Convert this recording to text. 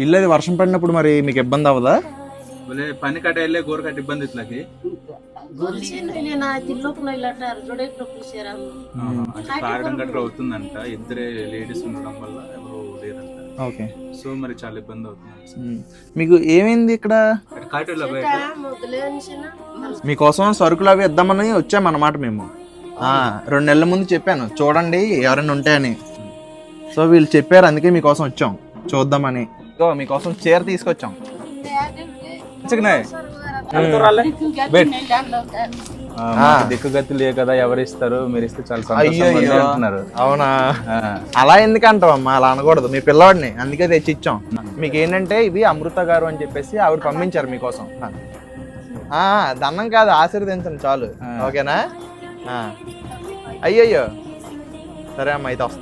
ఇల్లు అది వర్షం పడినప్పుడు మరి మీకు ఇబ్బంది అవ్వదా? పని కట్ట వెళ్ళే గోరు కట్ట ఇబ్బంది ఇట్లకి తాగడం గట్రా అవుతుందంట. ఇద్దరే లేడీస్ ఉండడం వల్ల ఎవరు లేరంట. ఓకే. సో మరి చాలా ఇబ్బంది అవుతుంది. మీకు ఏమైంది ఇక్కడ? కాటేలో బయట మీకోసం సరుకులు అవి ఇద్దామని వచ్చామన్నమాట మేము. 2 నెలల ముందు చెప్పాను చూడండి ఎవరైనా ఉంటాయని. సో వీళ్ళు చెప్పారు, అందుకే మీకోసం వచ్చాం చూద్దామని. మీకోసం చీర తీసుకొచ్చాం. దిక్కుగతి లే కదా, ఎవరు ఇస్తారు, మీరు ఇస్తే చాలా సంతోషంగా అంటున్నారు. అవునా? అలా ఎందుకంటావు అమ్మా, అలా అనకూడదు. మీ పిల్లవాడిని అందుకే తెచ్చి ఇచ్చాం. మీకు ఏంటంటే ఇవి అమృత గారు అని చెప్పేసి ఆవిడ పంపించారు మీకోసం. దండం కాదు, ఆశీర్వదించండి చాలు. ఓకేనా? అయ్యయ్యో సరే అమ్మా, అయితే వస్తాను.